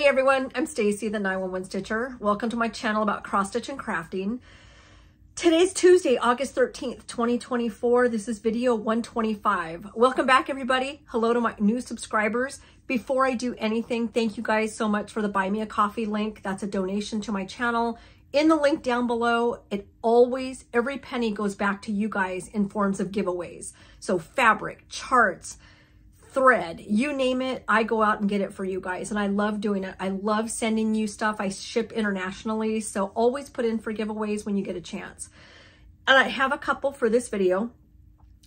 everyone, I'm Stacy, the 911 Stitcher. Welcome to my channel about cross stitch and crafting. Today's Tuesday, August 13th, 2024. This is video 125. Welcome back, everybody. Hello to my new subscribers. Before I do anything, thank you guys so much for the Buy Me a Coffee link. That's a donation to my channel. In the link down below, every penny goes back to you guys in forms of giveaways. So fabric, charts, thread, you name it, I go out and get it for you guys. And I love doing it. I love sending you stuff. I ship internationally. So always put in for giveaways when you get a chance. And I have a couple for this video.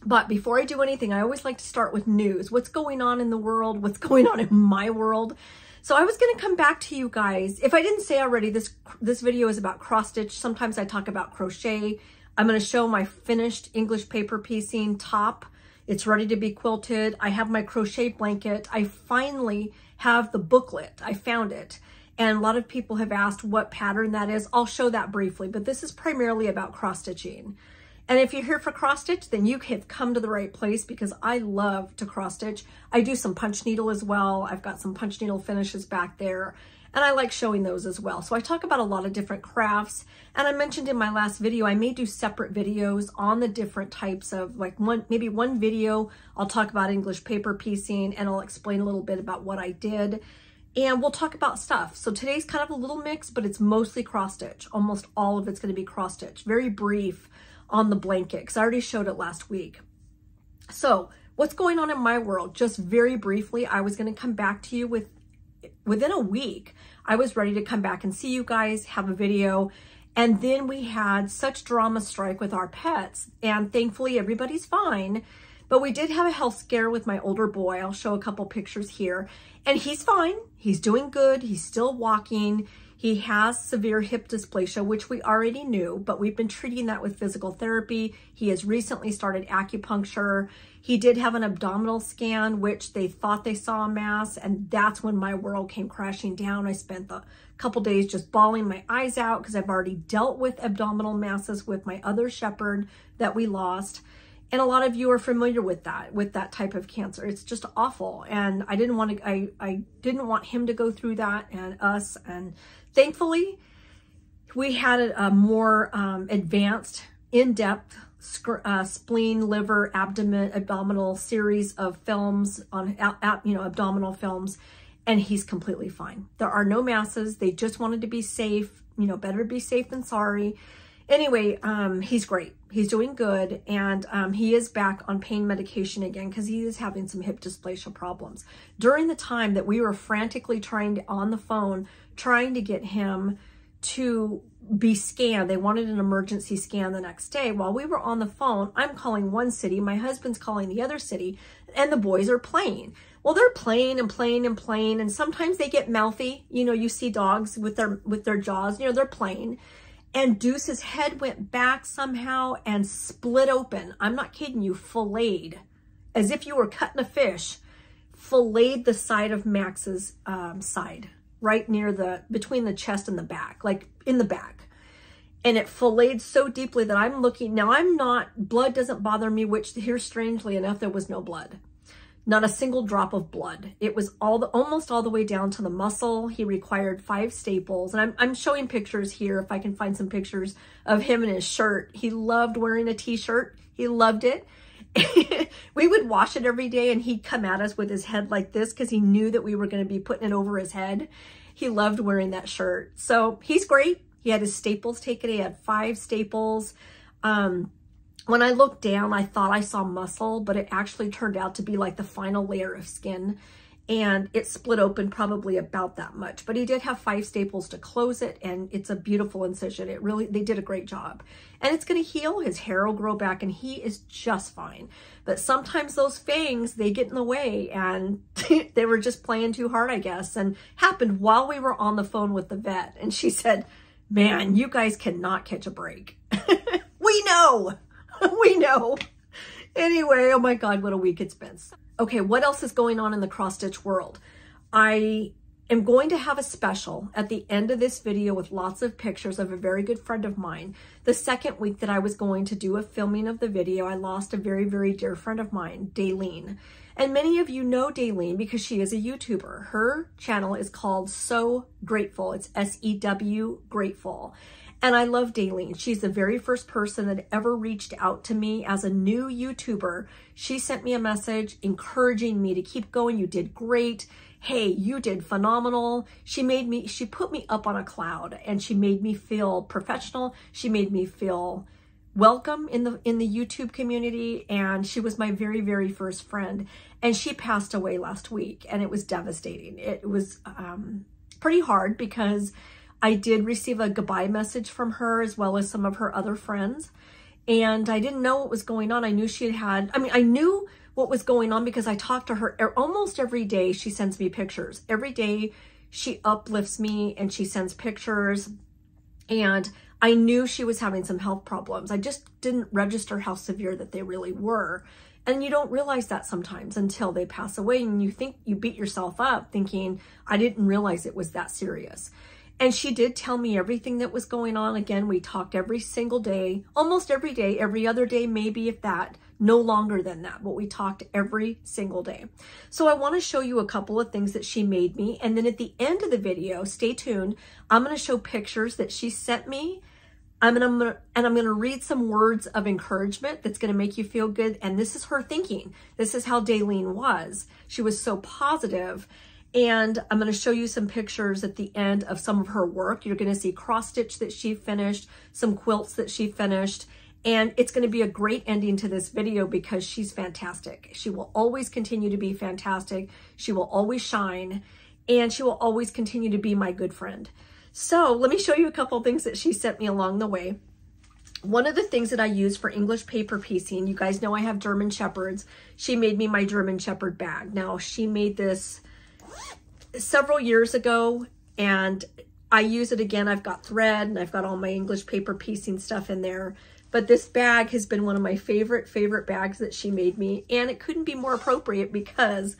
But before I do anything, I always like to start with news. What's going on in the world? What's going on in my world? So I was going to come back to you guys. If I didn't say already, this video is about cross stitch. Sometimes I talk about crochet. I'm going to show my finished English paper piecing top. It's ready to be quilted. I have my crochet blanket. I finally have the booklet. I found it. And a lot of people have asked what pattern that is. I'll show that briefly, but this is primarily about cross stitching. And if you're here for cross stitch, then you have come to the right place because I love to cross stitch. I do some punch needle as well. I've got some punch needle finishes back there. And I like showing those as well. So I talk about a lot of different crafts. And I mentioned in my last video, I may do separate videos on the different types of maybe one video, I'll talk about English paper piecing and I'll explain a little bit about what I did. And we'll talk about stuff. So today's kind of a little mix, but it's mostly cross stitch. Almost all of it's going to be cross stitch. Very brief on the blanket because I already showed it last week. So what's going on in my world? Just very briefly, I was going to come back to you within a week. I was ready to come back and see you guys, have a video. And then we had such drama strike with our pets. And thankfully everybody's fine. But we did have a health scare with my older boy. I'll show a couple pictures here. And he's fine. He's doing good. He's still walking. He has severe hip dysplasia, which we already knew, but we've been treating that with physical therapy. He has recently started acupuncture. He did have an abdominal scan, which they thought they saw a mass, and that's when my world came crashing down. I spent the couple days just bawling my eyes out because I've already dealt with abdominal masses with my other shepherd that we lost. And a lot of you are familiar with that type of cancer. It's just awful. And I didn't want him to go through that and us. And thankfully, we had a more advanced, in-depth spleen, liver, abdominal series of films on, abdominal films, and he's completely fine. There are no masses. They just wanted to be safe. Better be safe than sorry. Anyway, he's great. He's doing good, and he is back on pain medication again because he is having some hip dysplasia problems. During the time that we were frantically on the phone, trying to get him to be scanned, they wanted an emergency scan the next day. While we were on the phone, I'm calling one city, my husband's calling the other city, and the boys are playing. Well, they're playing and playing and playing, and sometimes they get mouthy. You see dogs with their jaws, they're playing. And Deuce's head went back somehow and split open. I'm not kidding you, filleted. As if you were cutting a fish. Filleted the side of Max's side. Right near between the chest and the back. Like in the back. And it filleted so deeply that I'm looking. Now blood doesn't bother me, which here strangely enough, there was no blood. Not a single drop of blood. It was almost all the way down to the muscle. He required 5 staples. And I'm showing pictures here if I can find some pictures of him in his shirt. He loved wearing a t-shirt. He loved it. We would wash it every day and he'd come at us with his head like this because he knew that we were going to be putting it over his head. He loved wearing that shirt. So he's great. He had his staples taken. He had 5 staples. When I looked down, I thought I saw muscle, but it actually turned out to be like the final layer of skin. And it split open probably about that much. But he did have 5 staples to close it, and it's a beautiful incision. They did a great job. And it's going to heal. His hair will grow back, and he is just fine. But sometimes those fangs, they get in the way, and they were just playing too hard, I guess. And happened while we were on the phone with the vet. And she said, man, you guys cannot catch a break. We know. We know. Anyway, oh my God, what a week it's been. Okay, what else is going on in the cross stitch world? I am going to have a special at the end of this video with lots of pictures of a very good friend of mine. The second week that I was going to do a filming of the video, I lost a very, very dear friend of mine, Daleen. And many of you know Daleen because she is a YouTuber. Her channel is called SewGrateful. It's S-E-W Grateful. And I love Daleen. She's the very first person that ever reached out to me as a new YouTuber. She sent me a message encouraging me to keep going. You did great. Hey, you did phenomenal. She put me up on a cloud, and she made me feel professional. She made me feel welcome in the YouTube community, and she was my very, very first friend. And she passed away last week, and it was devastating. It was pretty hard because I did receive a goodbye message from her as well as some of her other friends. And I didn't know what was going on. I knew I knew what was going on because I talked to her almost every day. She sends me pictures. Every day she uplifts me and she sends pictures. And I knew she was having some health problems. I just didn't register how severe that they really were. And you don't realize that sometimes until they pass away, and you think you beat yourself up thinking, I didn't realize it was that serious. And she did tell me everything that was going on. Again, we talked every single day, almost every day, every other day, maybe if that, no longer than that, but we talked every single day. So I want to show you a couple of things that she made me. And then at the end of the video, stay tuned, I'm going to show pictures that she sent me. I'm going to read some words of encouragement that's going to make you feel good. And this is her thinking. This is how Daleen was. She was so positive. And I'm going to show you some pictures at the end of some of her work. You're going to see cross stitch that she finished, some quilts that she finished, and it's going to be a great ending to this video because she's fantastic. She will always continue to be fantastic. She will always shine, and she will always continue to be my good friend. So let me show you a couple of things that she sent me along the way. One of the things that I use for English paper piecing, you guys know I have German Shepherds. She made me my German Shepherd bag. Now, she made this several years ago, and I use it again. I've got thread and I've got all my English paper piecing stuff in there, but this bag has been one of my favorite bags that she made me, and it couldn't be more appropriate because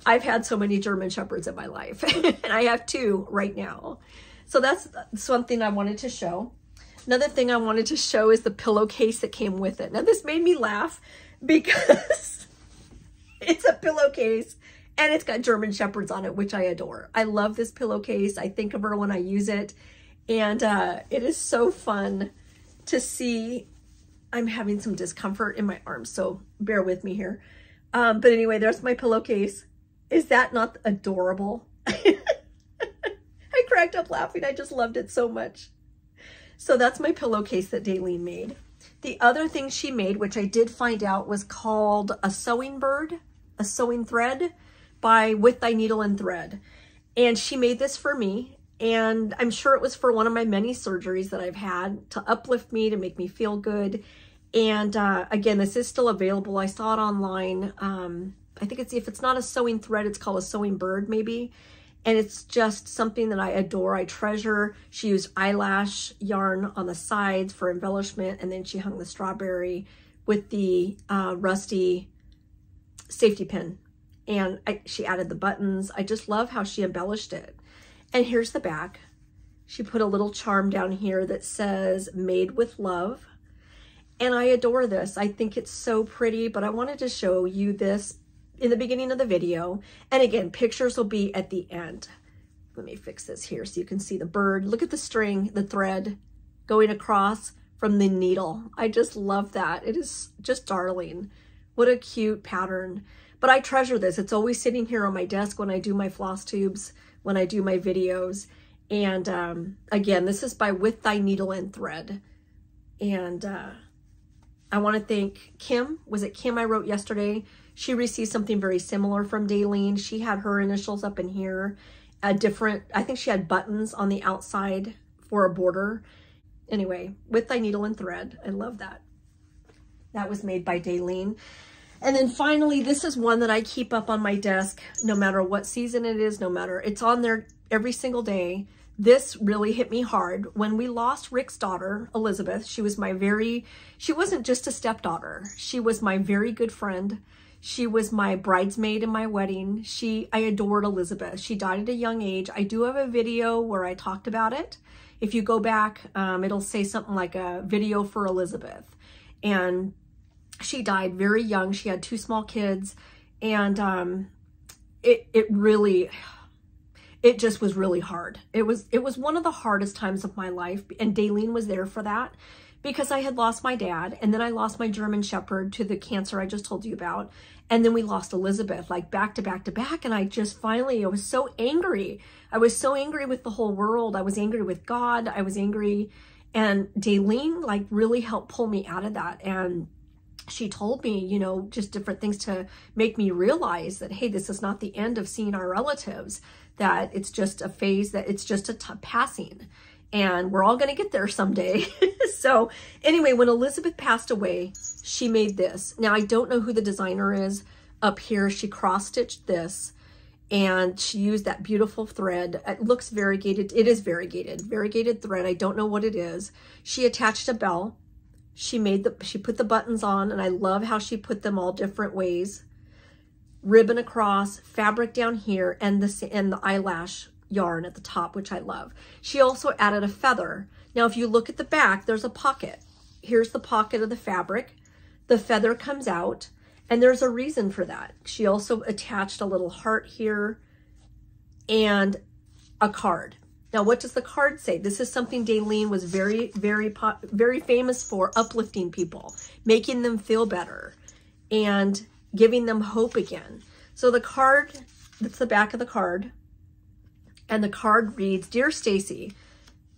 I've had so many German Shepherds in my life and I have 2 right now. So that's something I wanted to show. Another thing I wanted to show is the pillowcase that came with it. Now this made me laugh because it's a pillowcase and it's got German Shepherds on it, which I adore. I love this pillowcase. I think of her when I use it. And it is so fun to see. I'm having some discomfort in my arms, so bear with me here. But anyway, there's my pillowcase. Is that not adorable? I cracked up laughing. I just loved it so much. So that's my pillowcase that Daleen made. The other thing she made, which I did find out, was called a sewing bird, a sewing thread, by With Thy Needle and Thread. And she made this for me, and I'm sure it was for one of my many surgeries that I've had to uplift me, to make me feel good. And again, this is still available. I saw it online. I think if it's not a sewing thread, it's called a sewing bird maybe. And it's just something that I adore, I treasure. She used eyelash yarn on the sides for embellishment, and then she hung the strawberry with the rusty safety pin. And she added the buttons. I just love how she embellished it. And here's the back. She put a little charm down here that says made with love. And I adore this. I think it's so pretty, but I wanted to show you this in the beginning of the video. And again, pictures will be at the end. Let me fix this here so you can see the bird. Look at the string, the thread going across from the needle. I just love that. It is just darling. What a cute pattern. But I treasure this. It's always sitting here on my desk when I do my floss tubes, when I do my videos. And again, this is by With Thy Needle and Thread. And I want to thank Kim. Was it Kim I wrote yesterday? She received something very similar from Daleen. She had her initials up in here. I think she had buttons on the outside for a border. Anyway, With Thy Needle and Thread. I love that. That was made by Daleen. And then finally, this is one that I keep up on my desk no matter what season it is, it's on there every single day. This really hit me hard. When we lost Rick's daughter, Elizabeth, she wasn't just a stepdaughter. She was my very good friend. She was my bridesmaid in my wedding. I adored Elizabeth. She died at a young age. I do have a video where I talked about it. If you go back, it'll say something like a video for Elizabeth. And she died very young. She had 2 small kids. And it just was really hard. It was one of the hardest times of my life. And Daleen was there for that, because I had lost my dad, and then I lost my German Shepherd to the cancer I just told you about. And then we lost Elizabeth, like back to back to back. And I was so angry. I was so angry with the whole world. I was angry with God. I was angry. And Daleen like really helped pull me out of that. And she told me, you know, just different things to make me realize that, hey, this is not the end of seeing our relatives, that it's just a phase, that it's just a passing. And we're all going to get there someday. So anyway, when Elizabeth passed away, she made this. Now, I don't know who the designer is up here. She cross-stitched this, and she used that beautiful thread. It looks variegated. It is variegated thread. I don't know what it is. She attached a bell. She put the buttons on, and I love how she put them all different ways. Ribbon across, fabric down here, and the eyelash yarn at the top, which I love. She also added a feather. Now, if you look at the back, there's a pocket. Here's the pocket of the fabric. The feather comes out, and there's a reason for that. She also attached a little heart here and a card. Now, what does the card say? This is something Daleen was very famous for, uplifting people, making them feel better, and giving them hope again. So the card, that's the back of the card. And the card reads, Dear Stacy,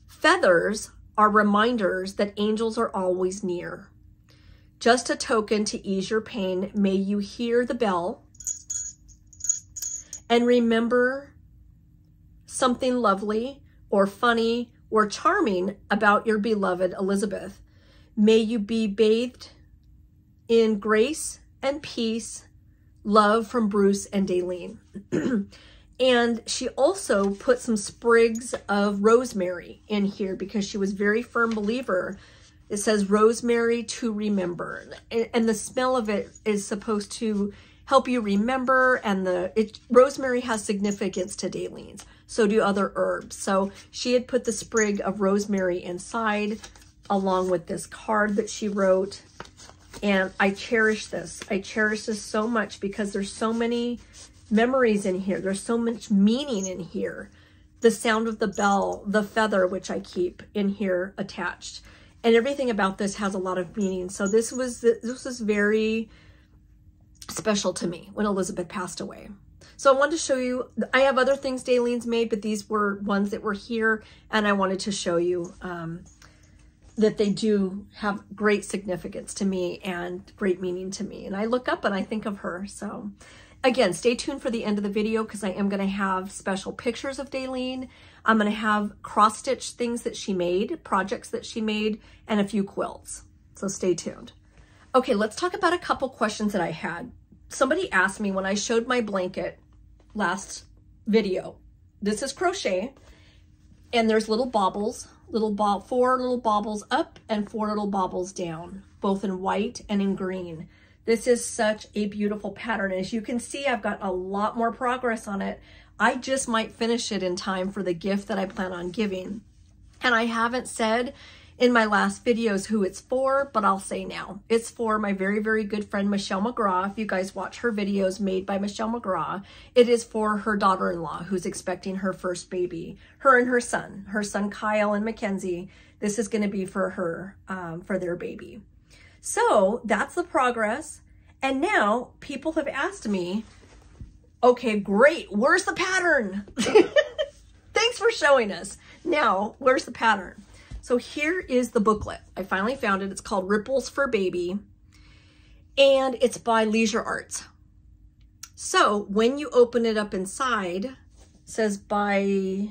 feathers are reminders that angels are always near. Just a token to ease your pain. May you hear the bell and remember something lovely or funny or charming about your beloved Elizabeth. May you be bathed in grace and peace. Love from Bruce and Daleen. And she also put some sprigs of rosemary in here because she was a very firm believer. It says rosemary to remember. And the smell of it is supposed to help you remember. And rosemary has significance to Daleen's. So do other herbs. So she had put the sprig of rosemary inside along with this card that she wrote. And I cherish this. I cherish this so much because there's so many memories in here. There's so much meaning in here. The sound of the bell, the feather, which I keep in here attached, and everything about this has a lot of meaning. So this was very special to me when Elizabeth passed away. So I wanted to show you, I have other things Daleen's made, but these were ones that were here, and I wanted to show you that they do have great significance to me and great meaning to me. And I look up and I think of her. So again, stay tuned for the end of the video because I am going to have special pictures of Daleen. I'm going to have cross-stitch things that she made, projects that she made, and a few quilts. So stay tuned. Okay, let's talk about a couple questions that I had. Somebody asked me when I showed my blanket last video. This is crochet, and there's little baubles, 4 little baubles up and 4 little baubles down, both in white and in green. This is such a beautiful pattern. As you can see, I've got a lot more progress on it. I just might finish it in time for the gift that I plan on giving. And I haven't said in my last videos who it's for, but I'll say now. It's for my very, very good friend, Michelle McGraw. If you guys watch her videos made by Michelle McGraw, it is for her daughter-in-law who's expecting her first baby. Her and her son Kyle and Mackenzie. This is going to be for her, for their baby. So that's the progress. And now people have asked me, okay, great. Where's the pattern? Thanks for showing us. Now, where's the pattern? So here is the booklet. I finally found it. It's called Ripples for Baby, and it's by Leisure Arts. So when you open it up inside, it says by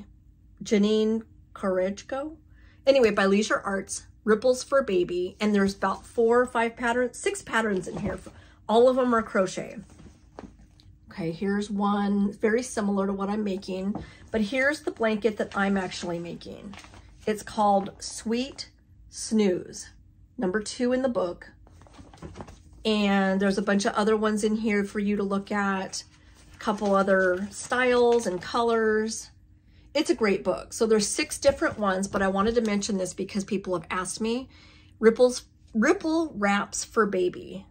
Jennine Korejko. Anyway, by Leisure Arts, Ripples for Baby, and there's about 4 or 5 patterns, 6 patterns in here. All of them are crochet. Okay, here's one very similar to what I'm making, but here's the blanket that I'm actually making. It's called Sweet Snooze, number 2 in the book. And there's a bunch of other ones in here for you to look at. A couple other styles and colors. It's a great book. So there's 6 different ones, but I wanted to mention this because people have asked me. Ripple Wraps for Baby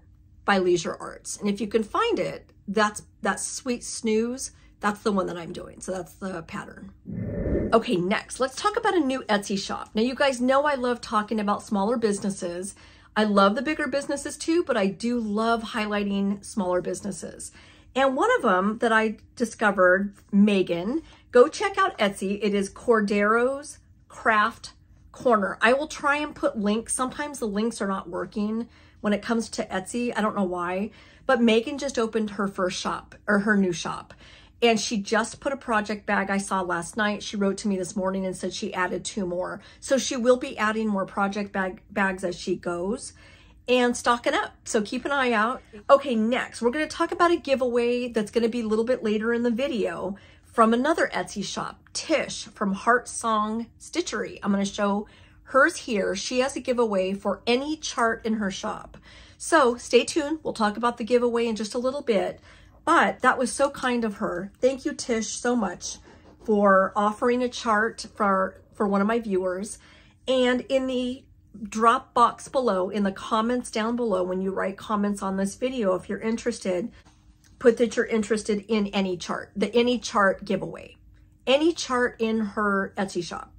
by Leisure Arts. And if you can find it, that's Sweet Snooze. That's the one that I'm doing. So that's the pattern. Okay, next, let's talk about a new Etsy shop. Now, you guys know I love talking about smaller businesses. I love the bigger businesses too, but I do love highlighting smaller businesses. And one of them that I discovered, Megan, go check out Etsy. It is Corderoscraftcorner. I will try and put links. Sometimes the links are not working when it comes to Etsy. I don't know why, but Megan just opened her first shop, or her new shop. And she just put a project bag I saw last night. She wrote to me this morning and said she added 2 more. So she will be adding more project bags as she goes and stocking up. So keep an eye out. Okay, next, we're going to talk about a giveaway that's going to be a little bit later in the video from another Etsy shop, Tish from HeartsongStitchery. I'm going to show hers here. She has a giveaway for any chart in her shop. So stay tuned. We'll talk about the giveaway in just a little bit. But that was so kind of her. Thank you, Tish, so much for offering a chart for one of my viewers. And in the drop box below, in the comments down below, when you write comments on this video, if you're interested, put that you're interested in any chart, the any chart giveaway, any chart in her Etsy shop.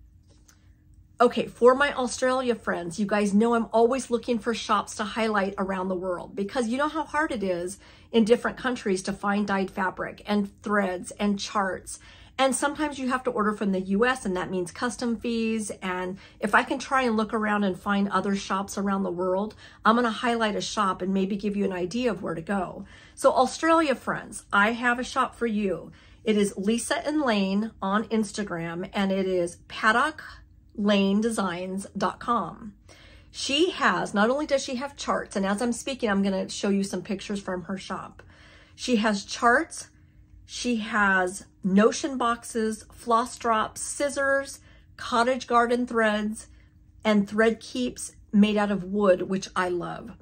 Okay, for my Australia friends, you guys know I'm always looking for shops to highlight around the world because you know how hard it is in different countries to find dyed fabric and threads and charts. And sometimes you have to order from the US and that means custom fees. And if I can try and look around and find other shops around the world, I'm gonna highlight a shop and maybe give you an idea of where to go. So Australia friends, I have a shop for you. It is Lisa and Lane on Instagram and it is PaddockLaneDesigns.com. She has, not only does she have charts, and as I'm speaking, I'm going to show you some pictures from her shop. She has charts, she has notion boxes, floss drops, scissors, cottage garden threads, and thread keeps made out of wood, which I love.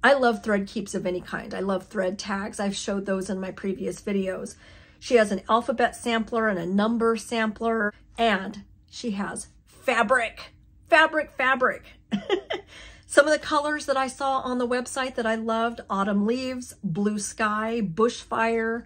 I love thread keeps of any kind. I love thread tags. I've showed those in my previous videos. She has an alphabet sampler and a number sampler, and she has fabric. Some of the colors that I saw on the website that I loved: autumn leaves, blue sky, bushfire,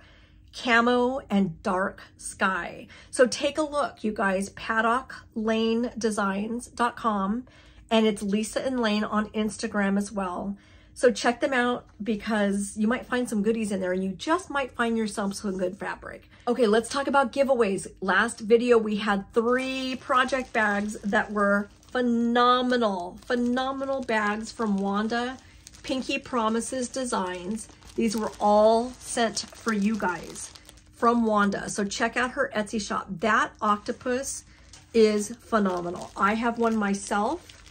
camo, and dark sky. So take a look, you guys, PaddockLaneDesigns.com, and it's Lisa and Lane on Instagram as well. So check them out because you might find some goodies in there and you just might find yourself some good fabric. Okay, let's talk about giveaways. Last video, we had 3 project bags that were phenomenal bags from Wanda, Pinky Promises Designs. These were all sent for you guys from Wanda. So check out her Etsy shop. That octopus is phenomenal. I have one myself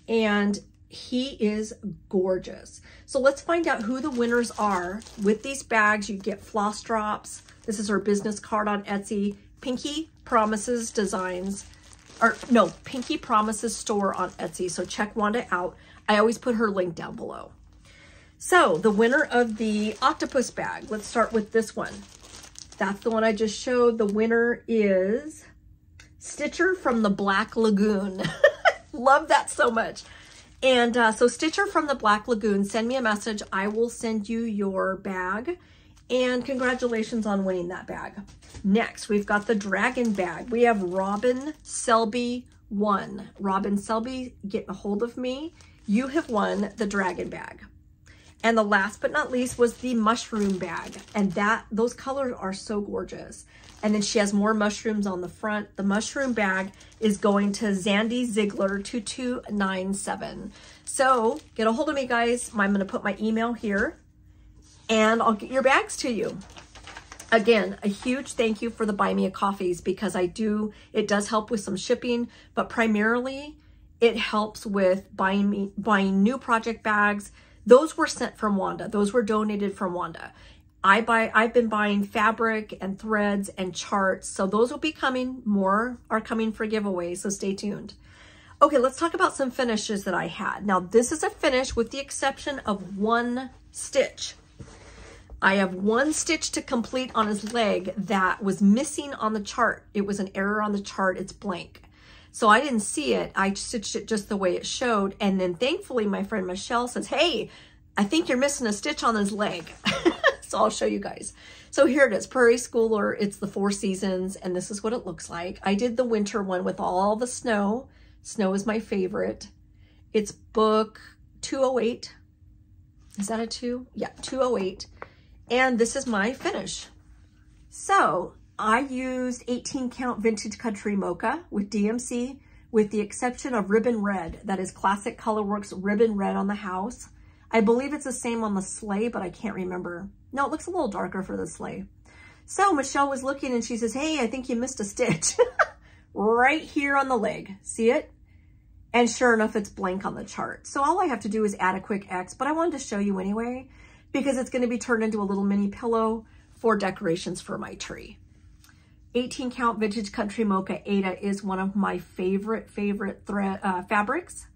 and he is gorgeous. So let's find out who the winners are. With these bags, you get floss drops. This is her business card on Etsy, Pinky Promises Designs, or no, Pinky Promises Store on Etsy. So check Wanda out. I always put her link down below. So the winner of the octopus bag, let's start with this one. That's the one I just showed. The winner is Stitcher from the Black Lagoon. Love that so much. And so Stitcher from the Black Lagoon, send me a message. I will send you your bag. And congratulations on winning that bag. Next, we've got the dragon bag. We have Robin Selby 1. Robin Selby, get a hold of me. You have won the dragon bag. And the last but not least was the mushroom bag. And those colors are so gorgeous. And then she has more mushrooms on the front. The mushroom bag is going to Zandy Ziegler 2297. So get a hold of me, guys. I'm going to put my email here and I'll get your bags to you. Again, a huge thank you for the Buy Me a Coffees because it does help with some shipping, but primarily it helps with buying new project bags. Those were sent from Wanda. Those were donated from Wanda. I've been buying fabric and threads and charts. So those will be coming. More are coming for giveaways. So stay tuned. Okay, let's talk about some finishes that I had. Now this is a finish with the exception of one stitch. I have one stitch to complete on his leg that was missing on the chart. It was an error on the chart. It's blank. So I didn't see it. I stitched it just the way it showed. And then thankfully my friend Michelle says, hey, I think you're missing a stitch on his leg. So I'll show you guys. So here it is, Prairie Schooler. It's the 4 seasons, and this is what it looks like. I did the winter one with all the snow. Snow is my favorite. It's book 208. Is that a 2? Yeah, 208. And this is my finish. So I used 18 count vintage country mocha with DMC, with the exception of ribbon red. That is Classic Colorworks ribbon red on the house. I believe it's the same on the sleigh, but I can't remember. No, it looks a little darker for the sleigh. So Michelle was looking and she says, hey, I think you missed a stitch right here on the leg. See it? And sure enough, it's blank on the chart. So all I have to do is add a quick X, but I wanted to show you anyway, because it's going to be turned into a little mini pillow for decorations for my tree. 18 count vintage country mocha Ada is one of my favorite thread fabrics.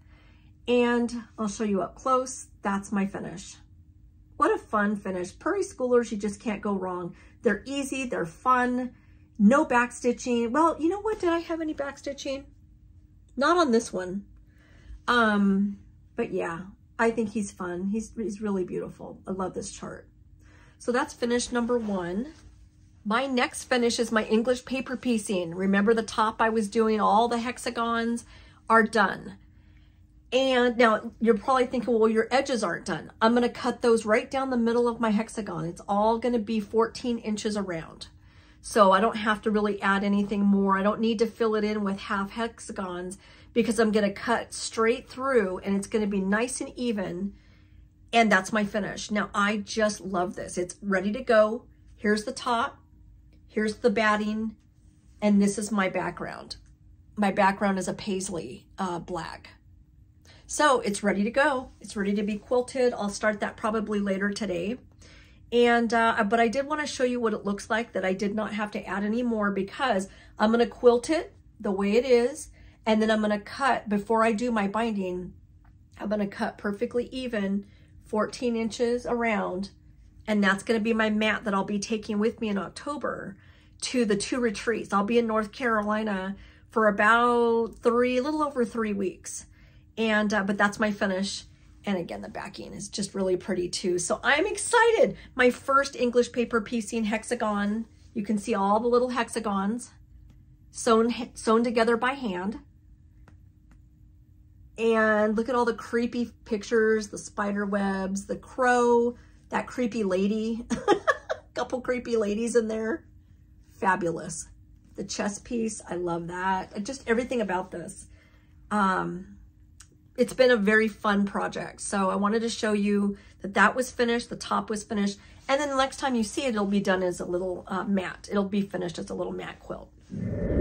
And I'll show you up close. That's my finish. What a fun finish. Prairie Schoolers, you just can't go wrong. They're easy, they're fun, no back stitching. Well, you know what? Did I have any back stitching? Not on this one. But yeah, I think he's fun. He's really beautiful. I love this chart. So that's finish number 1. My next finish is my English paper piecing. Remember the top I was doing, all the hexagons are done. And now you're probably thinking, well, your edges aren't done. I'm going to cut those right down the middle of my hexagon. It's all going to be 14 inches around. So I don't have to really add anything more. I don't need to fill it in with half hexagons because I'm going to cut straight through and it's going to be nice and even. And that's my finish. Now I just love this. It's ready to go. Here's the top. Here's the batting. And this is my background. My background is a paisley black. So it's ready to go. It's ready to be quilted. I'll start that probably later today. And, but I did want to show you what it looks like, that I did not have to add any more, because I'm going to quilt it the way it is. And then I'm going to cut, before I do my binding, I'm going to cut perfectly even 14 inches around. And that's going to be my mat that I'll be taking with me in October to the 2 retreats. I'll be in North Carolina for about a little over 3 weeks. And, but that's my finish. And again, the backing is just really pretty too. So I'm excited. My first English paper piecing hexagon. You can see all the little hexagons sewn together by hand. And look at all the creepy pictures, the spider webs, the crow, that creepy lady, couple creepy ladies in there. Fabulous. The chest piece, I love that. Just everything about this. It's been a very fun project. So I wanted to show you that that was finished, the top was finished, and then the next time you see it, it'll be done as a little mat. It'll be finished as a little mat quilt.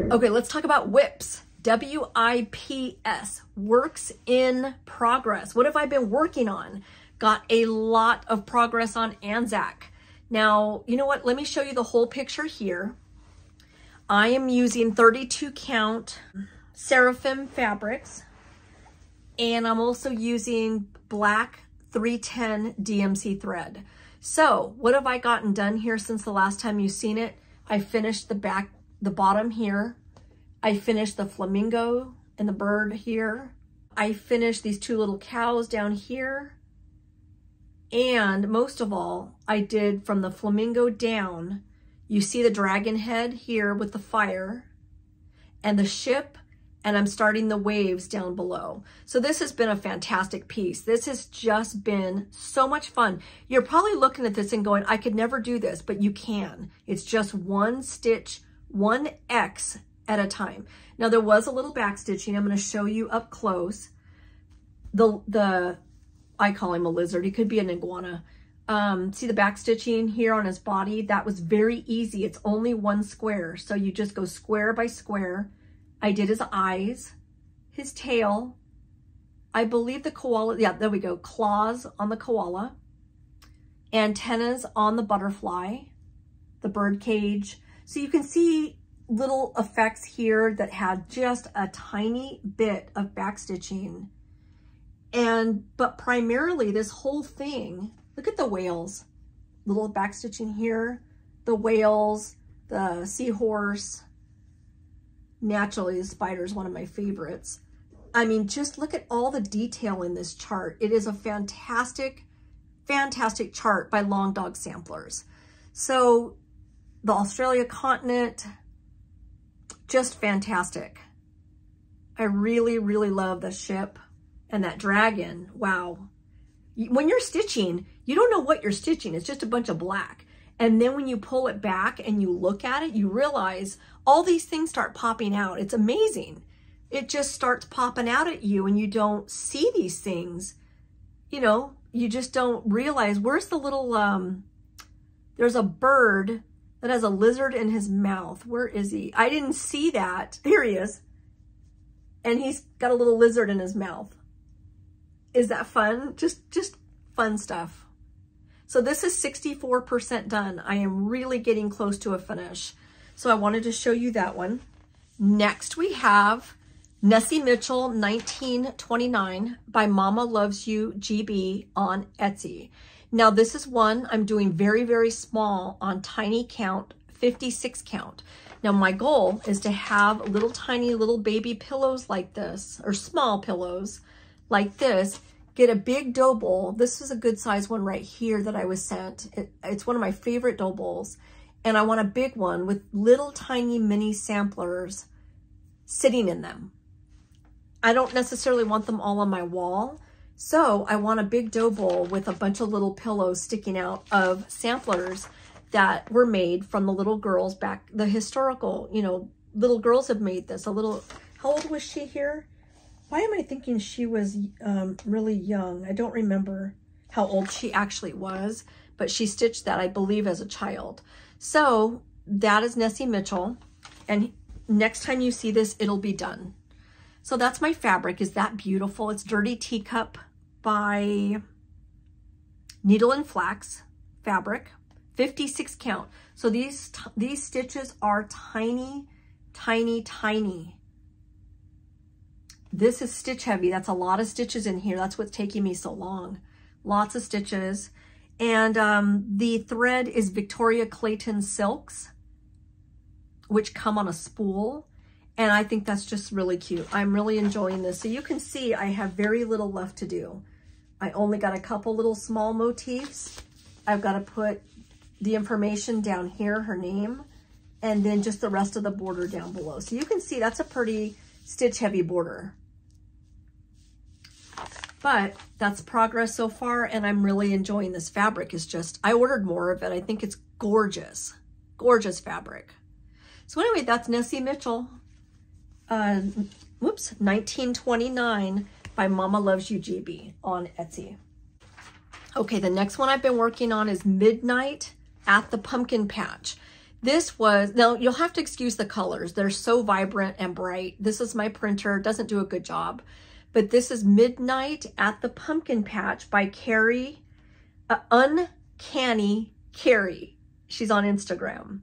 Okay, let's talk about WIPs. W-I-P-S, works in progress. What have I been working on? Got a lot of progress on Anzac. Now, you know what? Let me show you the whole picture here. I am using 32 count Seraphim fabrics. And I'm also using black 310 DMC thread. So what have I gotten done here since the last time you've seen it? I finished the bottom here. I finished the flamingo and the bird here. I finished these 2 little cows down here. And most of all, I did from the flamingo down. You see the dragon head here with the fire and the ship. And I'm starting the waves down below. So this has been a fantastic piece. This has just been so much fun. You're probably looking at this and going, I could never do this, but you can. It's just 1 stitch, 1 X at a time. Now there was a little back stitching. I'm going to show you up close. I call him a lizard. He could be an iguana. See the back stitching here on his body? That was very easy. It's only 1 square. So you just go square by square. I did his eyes, his tail, I believe the koala, yeah, there we go, claws on the koala, antennas on the butterfly, the bird cage. So you can see little effects here that had just a tiny bit of back stitching. But primarily this whole thing Look at the whales. Little back stitching here. The whales, the seahorse. Naturally, the spider is one of my favorites. I mean, just look at all the detail in this chart. It is a fantastic, fantastic chart by Long Dog Samplers. So the Australia continent, just fantastic. I really, really love the ship and that dragon. Wow. When you're stitching, you don't know what you're stitching. It's just a bunch of black. And then when you pull it back and you look at it, you realize all these things start popping out. It's amazing. It just starts popping out at you and you don't see these things. You know, you just don't realize, where's the little, there's a bird that has a lizard in his mouth. Where is he? I didn't see that. There he is. And he's got a little lizard in his mouth. Is that fun? Just fun stuff. So this is 64% done. I am really getting close to a finish. So I wanted to show you that one. Next we have Nessie Mitchell 1929 by Mama Loves You GB on Etsy. Now this is one I'm doing very, very small on tiny count, 56 count. Now my goal is to have little tiny little baby pillows like this, or small pillows like this. Get a big dough bowl. This is a good size one right here that I was sent. It's one of my favorite dough bowls. And I want a big one with little tiny mini samplers sitting in them. I don't necessarily want them all on my wall. So I want a big dough bowl with a bunch of little pillows sticking out of samplers that were made from the little girls back, the historical, you know, little girls have made this. A little, how old was she here? Why am I thinking she was really young? I don't remember how old she actually was, but she stitched that, I believe, as a child. So that is Nessie Mitchell. And next time you see this, it'll be done. So that's my fabric. Is that beautiful? It's Dirty Teacup by Needle and Flax fabric, 56 count. So these stitches are tiny, tiny, tiny. This is stitch heavy. That's a lot of stitches in here. That's what's taking me so long. Lots of stitches. And the thread is Victoria Clayton Silks, which come on a spool. And I think that's just really cute. I'm really enjoying this. So you can see I have very little left to do. I only got a couple little small motifs. I've got to put the information down here, her name, and then just the rest of the border down below. So you can see that's a pretty stitch heavy border. But that's progress so far, and I'm really enjoying this fabric. It's just, I ordered more of it. I think it's gorgeous, gorgeous fabric. So anyway, that's Nessie Mitchell, 1929 by Mama Loves You GB on Etsy. Okay, the next one I've been working on is Midnight at the Pumpkin Patch. This was, now you'll have to excuse the colors. They're so vibrant and bright. This is my printer, doesn't do a good job. But this is Midnight at the Pumpkin Patch by Carrie, Uncanny Carrie. She's on Instagram.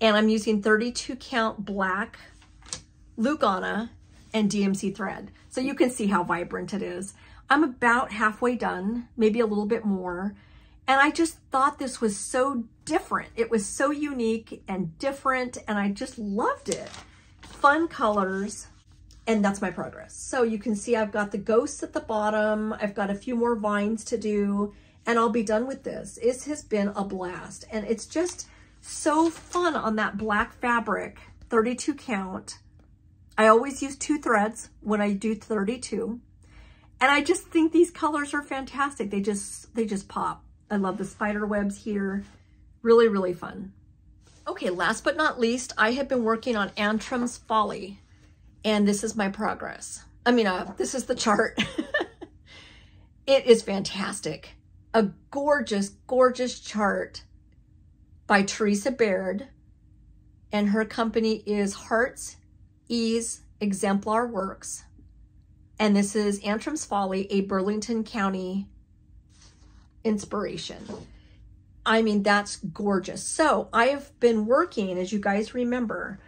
And I'm using 32 count black Lugana and DMC thread. So you can see how vibrant it is. I'm about halfway done, maybe a little bit more. And I just thought this was so different. It was so unique and different, and I just loved it. Fun colors. And that's my progress. So you can see I've got the ghosts at the bottom. I've got a few more vines to do, and I'll be done with this. It has been a blast, and it's just so fun on that black fabric, 32 count. I always use 2 threads when I do 32, and I just think these colors are fantastic. They just pop. I love the spider webs here. Really, really fun. Okay, last but not least, I have been working on Antrim's Folly. And this is my progress. I mean, this is the chart. It is fantastic. A gorgeous, gorgeous chart by Teresa Baird. And her company is Hearts Ease Exemplar Works. And this is Antrim's Folly, a Burlington County inspiration. I mean, that's gorgeous. So I have been working, as you guys remember,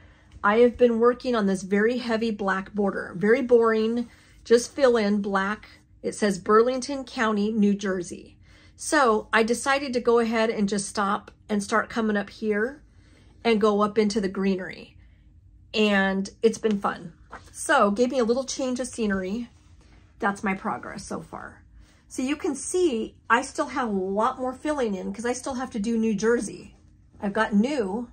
I have been working on this very heavy black border. Very boring, just fill in black. It says Burlington County, New Jersey. So I decided to go ahead and just stop and start coming up here and go up into the greenery. And it's been fun. So gave me a little change of scenery. That's my progress so far. So you can see I still have a lot more filling in because I still have to do New Jersey. I've got new,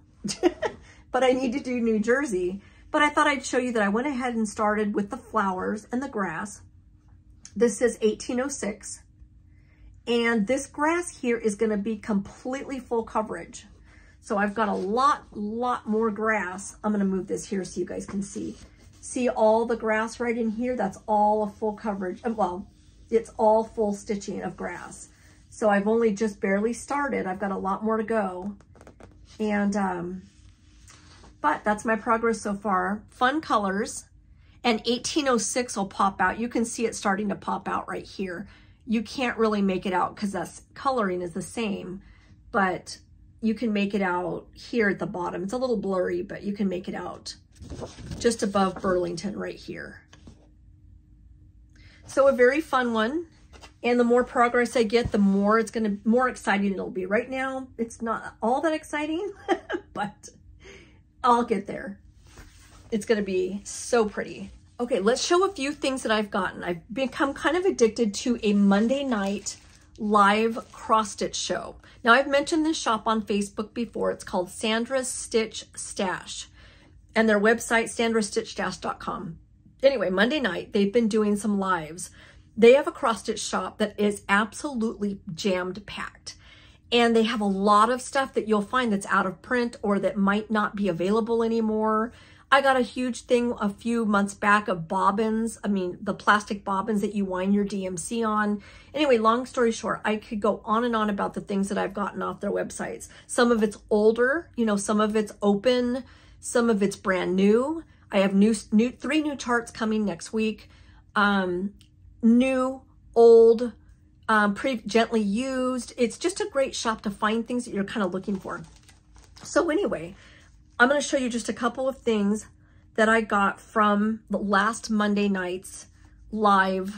but I need to do New Jersey. But I thought I'd show you that I went ahead and started with the flowers and the grass. This is 1806. And this grass here is going to be completely full coverage. So I've got a lot more grass. I'm going to move this here so you guys can see. See all the grass right in here? That's all a full coverage. Well, it's all full stitching of grass. So I've only just barely started. I've got a lot more to go. And, but that's my progress so far. Fun colors. And 1806 will pop out. You can see it starting to pop out right here. You can't really make it out because that coloring is the same, but you can make it out here at the bottom. It's a little blurry, but you can make it out just above Burlington right here. So a very fun one. And the more progress I get, the more more exciting it'll be. Right now, it's not all that exciting, but I'll get there. It's going to be so pretty. Okay, let's show a few things that I've gotten. I've become kind of addicted to a Monday night live cross stitch show. Now I've mentioned this shop on Facebook before. It's called Sandra's Stitch Stash and their website, sandrastitchstash.com. Anyway, Monday night, they've been doing some lives. They have a cross stitch shop that is absolutely jammed packed. And they have a lot of stuff that you'll find that's out of print or that might not be available anymore. I got a huge thing a few months back of bobbins. I mean, the plastic bobbins that you wind your DMC on. Anyway, long story short, I could go on and on about the things that I've gotten off their websites. Some of it's older, you know, some of it's open, some of it's brand new. I have three new charts coming next week. New, old, pretty gently used. It's just a great shop to find things that you're kind of looking for. So anyway, I'm going to show you just a couple of things that I got from the last Monday night's live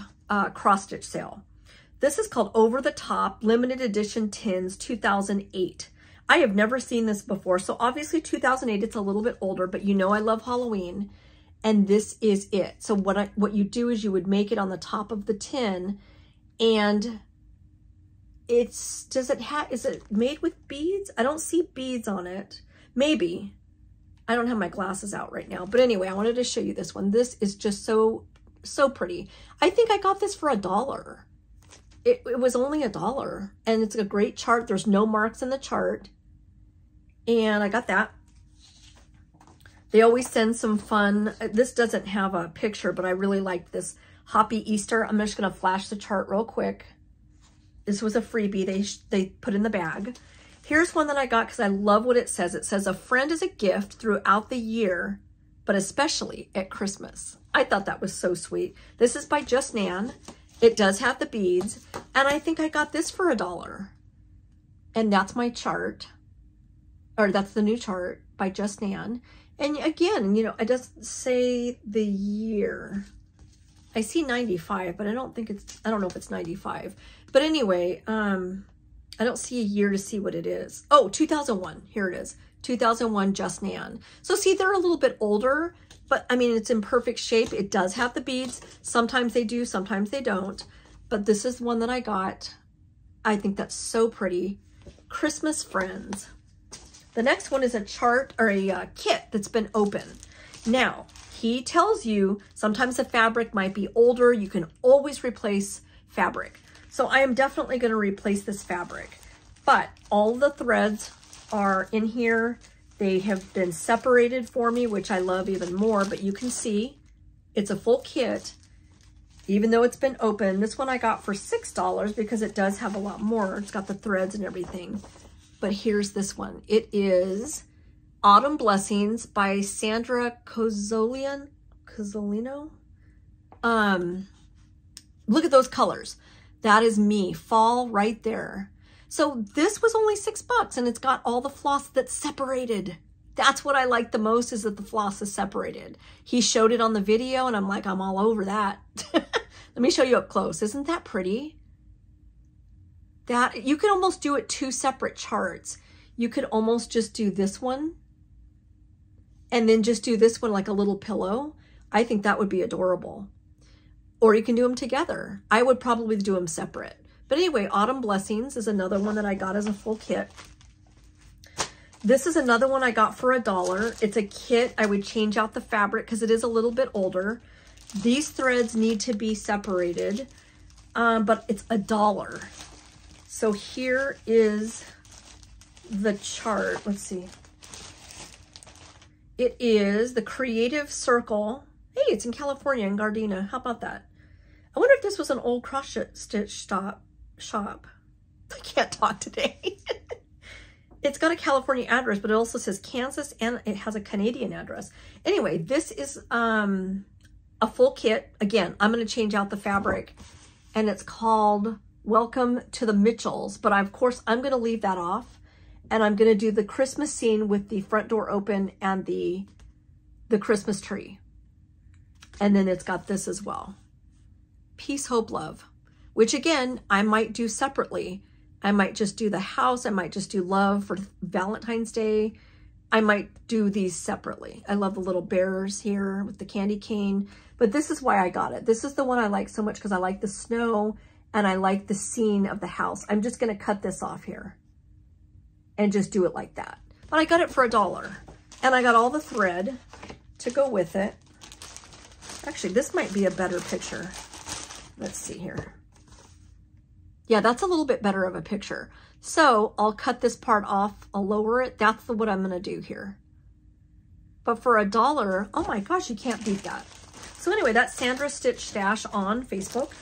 cross stitch sale. This is called Over the Top Limited Edition Tins 2008. I have never seen this before. So obviously 2008, it's a little bit older, but you know I love Halloween. And this is it. So what you do is you would make it on the top of the tin, and is it made with beads? I don't see beads on it. Maybe. I don't have my glasses out right now. But anyway, I wanted to show you this one. This is just so pretty. I think I got this for $1. It was only $1, and it's a great chart. There's no marks in the chart. And I got that. They always send some fun. This doesn't have a picture, but I really liked this Hoppy Easter. I'm just going to flash the chart real quick. This was a freebie they put in the bag. Here's one that I got because I love what it says. It says, a friend is a gift throughout the year, but especially at Christmas. I thought that was so sweet. This is by Jennine. It does have the beads, and I think I got this for $1. And that's my chart, or that's the new chart by Jennine. And again, you know, it doesn't say the year. I see 95, but I don't know if it's 95. But anyway, I don't see a year to see what it is. Oh, 2001. Here it is. 2001 Jennine. So see, they're a little bit older, but I mean, it's in perfect shape. It does have the beads. Sometimes they do, sometimes they don't. But this is one that I got. I think that's so pretty. Christmas Friends. The next one is a chart or a kit that's been open. Now, he tells you sometimes the fabric might be older. You can always replace fabric. So I am definitely going to replace this fabric, but all the threads are in here. They have been separated for me, which I love even more, but you can see it's a full kit, even though it's been open. This one I got for $6 because it does have a lot more. It's got the threads and everything, but here's this one. It is Autumn Blessings by Sandra Cozzolino. Look at those colors. That is me, fall right there. So this was only $6 and it's got all the floss that's separated. That's what I like the most, is that the floss is separated. He showed it on the video and I'm like, I'm all over that. Let me show you up close. Isn't that pretty? That you could almost do it 2 separate charts. You could almost just do this one and then just do this one like a little pillow. I think that would be adorable. Or you can do them together. I would probably do them separate. But anyway, Autumn Blessings is another one that I got as a full kit. This is another one I got for $1. It's a kit. I would change out the fabric because it is a little bit older. These threads need to be separated, but it's $1. So here is the chart. Let's see. It is the Creative Circle. Hey, it's in California, in Gardena. How about that? I wonder if this was an old cross stitch shop. I can't talk today. It's got a California address, but it also says Kansas and it has a Canadian address. Anyway, this is a full kit. Again, I'm going to change out the fabric and it's called Welcome to the Mitchells. But of course, I'm going to leave that off and I'm going to do the Christmas scene with the front door open and the Christmas tree. And then it's got this as well. Peace, Hope, Love, which again, I might do separately. I might just do the house. I might just do love for Valentine's Day. I might do these separately. I love the little bears here with the candy cane, but this is why I got it. This is the one I like so much because I like the snow and I like the scene of the house. I'm just going to cut this off here and just do it like that. But I got it for $1 and I got all the thread to go with it. Actually, this might be a better picture. Let's see here. Yeah, that's a little bit better of a picture. So I'll cut this part off, I'll lower it. That's what I'm gonna do here. But for $1, oh my gosh, you can't beat that. So anyway, that's Sandra Stitch Stash on Facebook.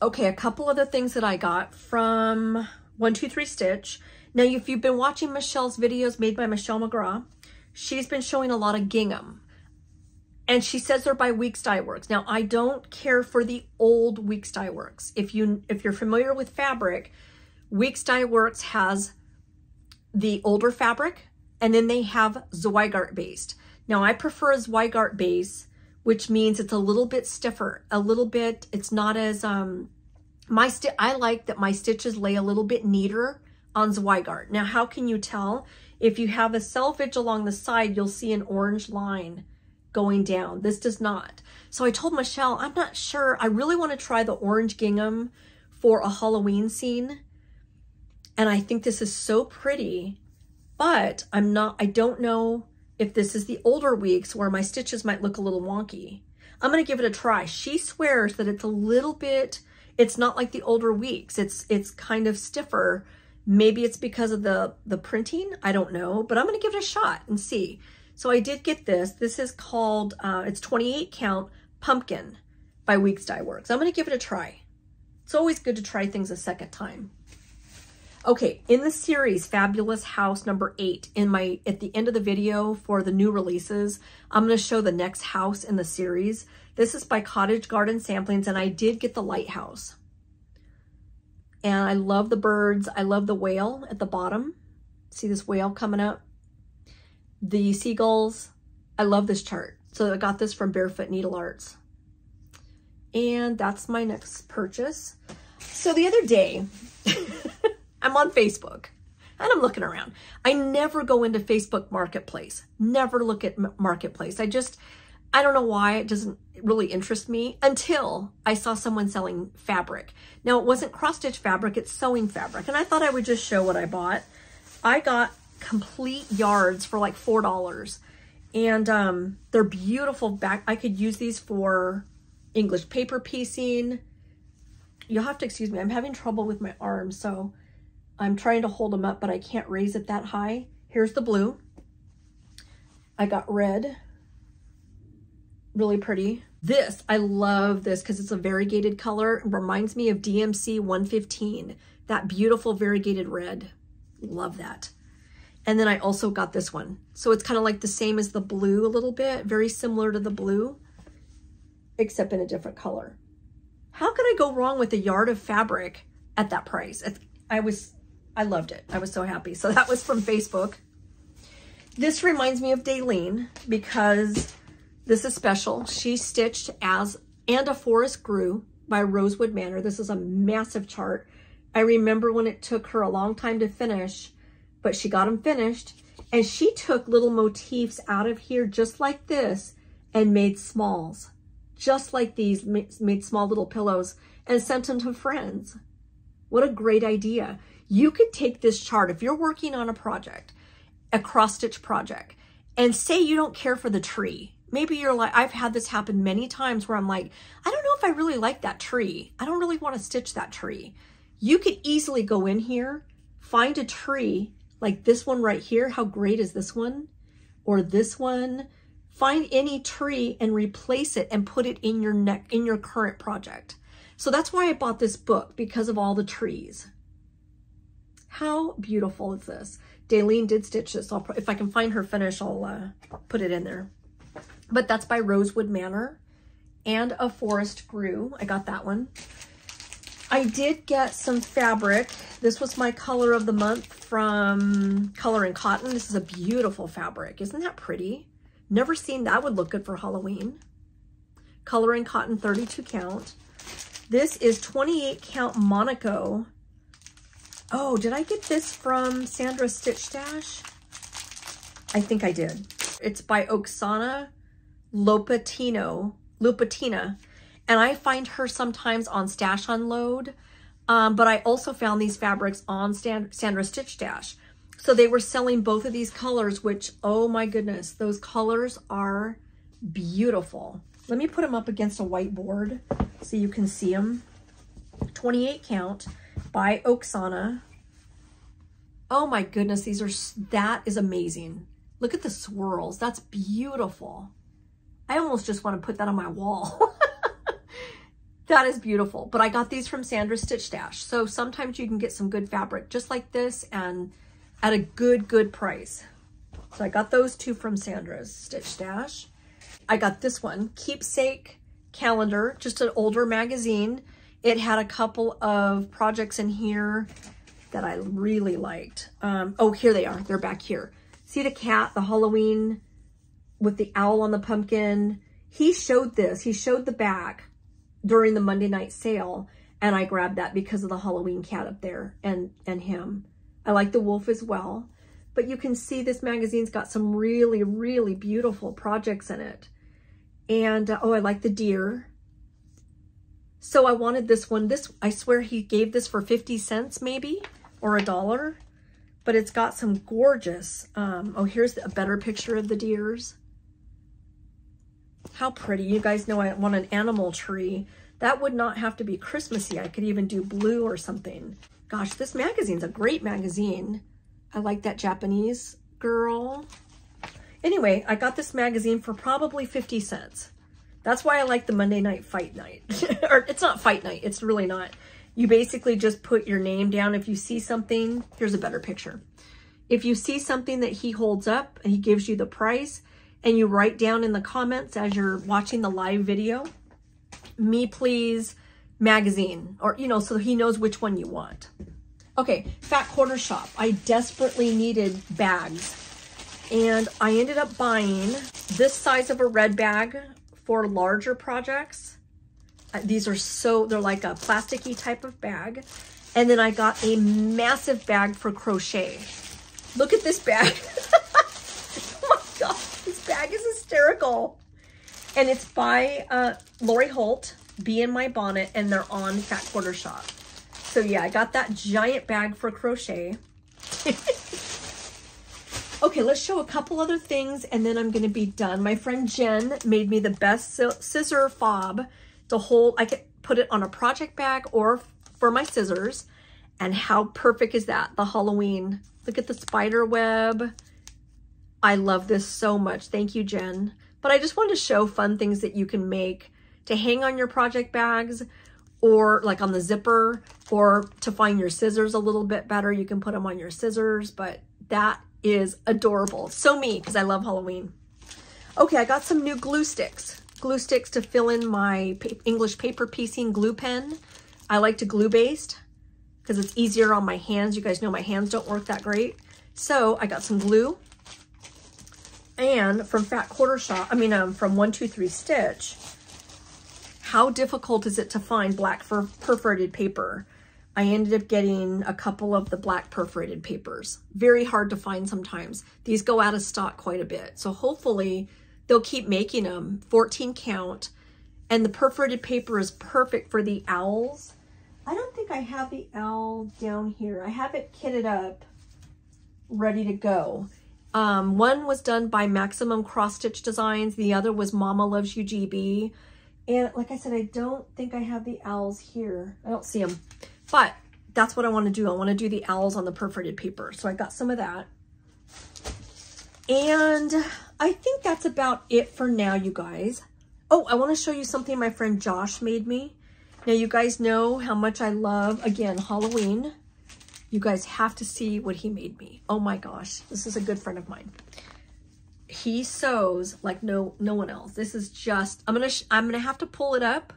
Okay, a couple other things that I got from 123 Stitch. Now, if you've been watching Michelle's videos made by Michelle McGraw, she's been showing a lot of gingham. And she says they're by Weeks Dye Works. Now, I don't care for the old Weeks Dye Works. If you're familiar with fabric, Weeks Dye Works has the older fabric, and then they have Zweigart based. Now, I prefer a Zweigart base, which means it's a little bit stiffer, a little bit. It's not as I like that my stitches lay a little bit neater on Zweigart. Now, how can you tell? If you have a selvage along the side, you'll see an orange line going down. This does not. So I told Michelle, I'm not sure. I really want to try the orange gingham for a Halloween scene. And I think this is so pretty, but I don't know if this is the older weeks where my stitches might look a little wonky. I'm going to give it a try. She swears that it's a little bit, it's not like the older weeks. It's kind of stiffer. Maybe it's because of the printing. I don't know, but I'm going to give it a shot and see. So I did get this. This is called, it's 28 count Pumpkin by Weeks Dye Works. I'm going to give it a try. It's always good to try things a second time. Okay, in the series Fabulous House number 8, at the end of the video for the new releases, I'm going to show the next house in the series. This is by Cottage Garden Samplings, and I did get the lighthouse. And I love the birds. I love the whale at the bottom. See this whale coming up? The seagulls. I love this chart. So I got this from Barefoot Needle Arts. And that's my next purchase. So the other day, I'm on Facebook and I'm looking around. I never go into Facebook Marketplace. Never look at Marketplace. I don't know why. It doesn't really interest me until I saw someone selling fabric. Now, it wasn't cross-stitch fabric. It's sewing fabric. And I thought I would just show what I bought. I got complete yards for like $4, and they're beautiful back. I could use these for English paper piecing. You'll have to excuse me, I'm having trouble with my arms, so I'm trying to hold them up, but I can't raise it that high. Here's the blue. I got red, really pretty. This, I love this because it's a variegated color. It reminds me of DMC 115, that beautiful variegated red. Love that. And then I also got this one. So it's kind of like the same as the blue a little bit, very similar to the blue, except in a different color. How could I go wrong with a yard of fabric at that price? I loved it. I was so happy. So that was from Facebook. This reminds me of Daleen because this is special. She stitched And a Forest Grew by Rosewood Manor. This is a massive chart. I remember when it took her a long time to finish, but she got them finished. And she took little motifs out of here just like this and made smalls. Just like these, made small little pillows and sent them to friends. What a great idea. You could take this chart, if you're working on a project, a cross stitch project, and say you don't care for the tree. Maybe you're like, I've had this happen many times where I'm like, I don't know if I really like that tree. I don't really want to stitch that tree. You could easily go in here, find a tree like this one right here. How great is this one? Or this one? Find any tree and replace it and put it in your current project. So that's why I bought this book, because of all the trees. How beautiful is this? Daleen did stitch this. If I can find her finish, I'll put it in there. But that's by Rosewood Manor. And A Forest Grew. I got that one. I did get some fabric. This was my color of the month from Color and Cotton. This is a beautiful fabric. Isn't that pretty? Never seen that. Would look good for Halloween. Color and Cotton 32 count. This is 28 count Monaco. Oh, did I get this from Sandra's Stitch Stash? I think I did. It's by Oksana Lopatina. And I find her sometimes on Stash Unload. But I also found these fabrics on Sandra's Stitch Stash. So they were selling both of these colors, which, oh my goodness, those colors are beautiful. Let me put them up against a whiteboard so you can see them. 28 count by Oksana. Oh my goodness, that is amazing. Look at the swirls. That's beautiful. I almost just want to put that on my wall. That is beautiful. But I got these from Sandra's Stitch Stash. So sometimes you can get some good fabric just like this and at a good price. So I got those two from Sandra's Stitch Stash. I got this one, Keepsake Calendar, just an older magazine. It had a couple of projects in here that I really liked. Oh, here they are. They're back here. See the cat, the Halloween with the owl on the pumpkin. He showed this. He showed the back during the Monday night sale, and I grabbed that because of the Halloween cat up there and him. I like the wolf as well, but you can see this magazine's got some really beautiful projects in it. And oh, I like the deer. So I wanted this one. I swear he gave this for 50 cents maybe, or $1, but it's got some gorgeous, oh, here's a better picture of the deers. How pretty. You guys know I want an animal tree. That would not have to be Christmassy. I could even do blue or something. Gosh, this magazine's a great magazine. I like that Japanese girl. Anyway, I got this magazine for probably 50 cents. That's why I like the Monday night fight night. Or it's not fight night. It's really not. You basically just put your name down. If you see something, here's a better picture. If you see something that he holds up and he gives you the price, and you write down in the comments as you're watching the live video, me please magazine, or, you know, so he knows which one you want. Okay, Fat Quarter Shop. I desperately needed bags, and I ended up buying this size of a red bag for larger projects. These are they're like a plasticky type of bag. And then I got a massive bag for crochet. Look at this bag. Oh my gosh, this bag is hysterical. And it's by Lori Holt, Bee in My Bonnet, and they're on Fat Quarter Shop. So yeah, I got that giant bag for crochet. Okay, let's show a couple other things and then I'm gonna be done. My friend Jen made me the best scissor fob to hold. I could put it on a project bag or for my scissors. And how perfect is that? The Halloween. Look at the spider web. I love this so much. Thank you, Jen. But I just wanted to show fun things that you can make to hang on your project bags, or like on the zipper, or to find your scissors a little bit better. You can put them on your scissors, but that is adorable. So me, because I love Halloween. Okay, I got some new glue sticks. Glue sticks to fill in my English paper piecing glue pen. I like to glue based because it's easier on my hands. You guys know my hands don't work that great. So I got some glue. And from Fat Quarter Shop, from 123 Stitch, how difficult is it to find black perforated paper? I ended up getting a couple of the black perforated papers. Very hard to find sometimes. These go out of stock quite a bit. So hopefully they'll keep making them, 14 count. And the perforated paper is perfect for the owls. I don't think I have the owl down here. I have it kitted up, ready to go. One was done by Maximum Cross Stitch Designs. The other was Mama Loves You GB. And like I said, I don't think I have the owls here. I don't see them. But that's what I want to do. I want to do the owls on the perforated paper. So I got some of that. And I think that's about it for now, you guys. Oh, I want to show you something my friend Josh made me. Now, you guys know how much I love, again, Halloween. You guys have to see what he made me. Oh my gosh, this is a good friend of mine. He sews like no one else. This is just, I'm gonna have to pull it up.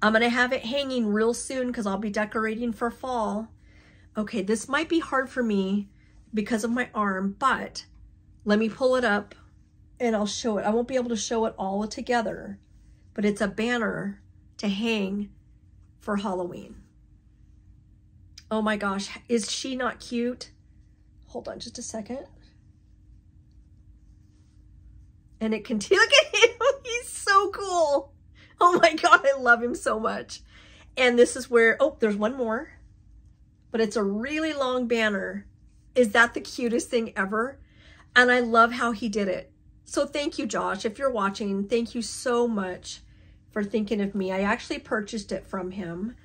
I'm gonna have it hanging real soon because I'll be decorating for fall. Okay, this might be hard for me because of my arm, but let me pull it up and I'll show it. I won't be able to show it all together, but it's a banner to hang for Halloween. Oh my gosh, is she not cute? Hold on just a second. And it continues, look at him, he's so cool. Oh my God, I love him so much. And this is where, oh, there's one more, but it's a really long banner. Is that the cutest thing ever? And I love how he did it. So thank you, Josh. If you're watching, thank you so much for thinking of me. I actually purchased it from him.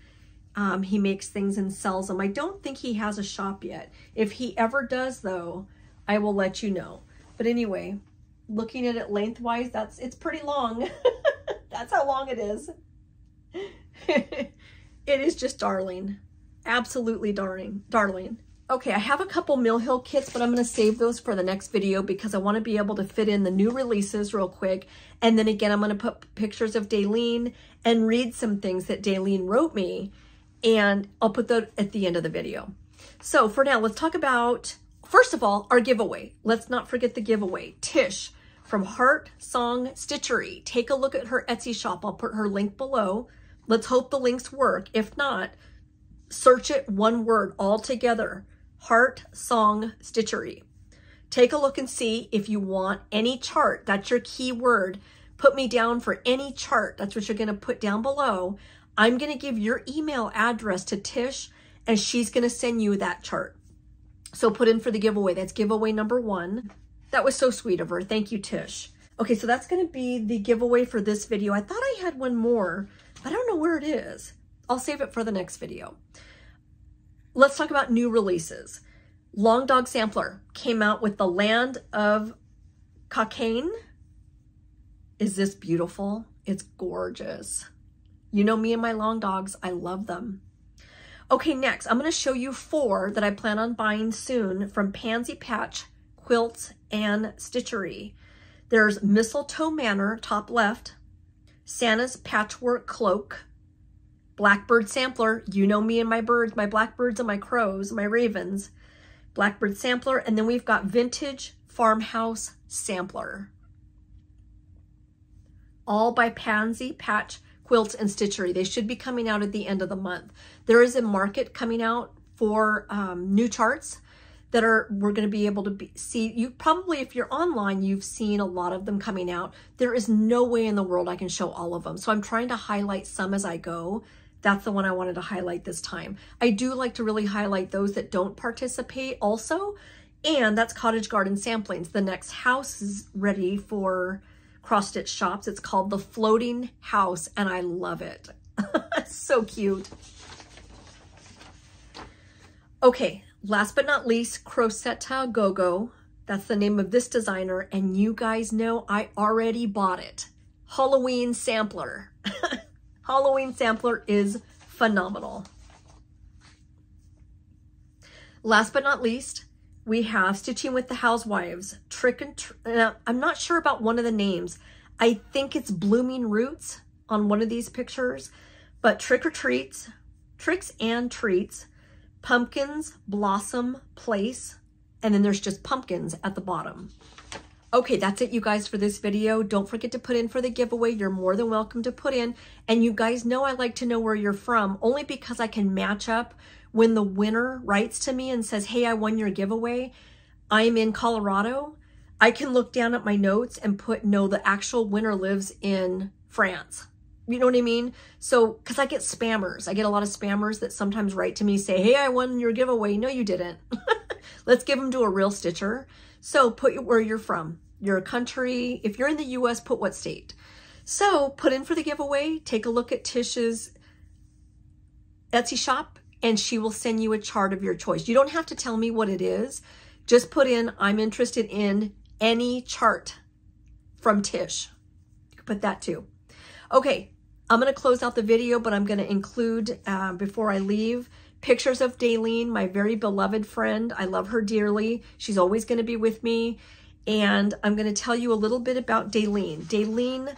He makes things and sells them. I don't think he has a shop yet. If he ever does though, I will let you know. But anyway, looking at it lengthwise, it's pretty long. That's how long it is. It is just darling. Absolutely darling. Okay, I have a couple Mill Hill kits, but I'm going to save those for the next video because I want to be able to fit in the new releases real quick. And then again, I'm going to put pictures of Daleen and read some things that Daleen wrote me. And I'll put that at the end of the video. So for now, let's talk about, first of all, our giveaway. Let's not forget the giveaway. Tish from HeartsongStitchery. Take a look at her Etsy shop. I'll put her link below. Let's hope the links work. If not, search it one word all together. HeartsongStitchery. Take a look and see if you want any chart. That's your keyword. Put me down for any chart. That's what you're going to put down below. I'm going to give your email address to Tish and she's going to send you that chart. So put in for the giveaway. That's giveaway number 1. That was so sweet of her. Thank you, Tish. Okay, so that's going to be the giveaway for this video. I thought I had one more. I don't know where it is. I'll save it for the next video. Let's talk about new releases. Long Dog Sampler came out with the Land of Cocaine. Is this beautiful? It's gorgeous. You know me and my long dogs. I love them. Okay, next, I'm going to show you 4 that I plan on buying soon from Pansy Patch Quilts and Stitchery. There's Mistletoe Manor, top left, Santa's Patchwork Cloak, Blackbird Sampler. You know me and my birds, my blackbirds and my crows, my ravens. Blackbird Sampler, and then we've got Vintage Farmhouse Sampler. All by Pansy Patch Quilts and Stitchery. They should be coming out at the end of the month. There is a market coming out for new charts that we're going to be able to see. You probably, if you're online, you've seen a lot of them coming out. There is no way in the world I can show all of them. So I'm trying to highlight some as I go. That's the one I wanted to highlight this time. I do like to really highlight those that don't participate also. And that's Cottage Garden Samplings. The next house is ready for cross stitch shops. It's called the Floating House and I love it. It's so cute. Okay, last but not least, Crocetta Go-Go. That's the name of this designer and you guys know I already bought it. Halloween Sampler. Halloween Sampler is phenomenal. Last but not least, we have Stitching with the Housewives. I'm not sure about one of the names. I think it's Blooming Roots on one of these pictures, but Tricks and Treats, Pumpkins Blossom Place, and then there's just pumpkins at the bottom. Okay, that's it, you guys, for this video. Don't forget to put in for the giveaway. You're more than welcome to put in. And you guys know I like to know where you're from, only because I can match up when the winner writes to me and says, hey, I won your giveaway. I'm in Colorado. I can look down at my notes and put, no, the actual winner lives in France. You know what I mean? So, because I get spammers. I get a lot of spammers that sometimes write to me, say, hey, I won your giveaway. No, you didn't. Let's give them to a real stitcher. So put where you're from, your country. If you're in the US, put what state. So put in for the giveaway. Take a look at Tish's Etsy shop and she will send you a chart of your choice. You don't have to tell me what it is. Just put in, I'm interested in any chart from Tish. You can put that too. Okay, I'm going to close out the video, but I'm going to include, before I leave, pictures of Daleen, my very beloved friend. I love her dearly. She's always going to be with me. And I'm going to tell you a little bit about Daleen. Daleen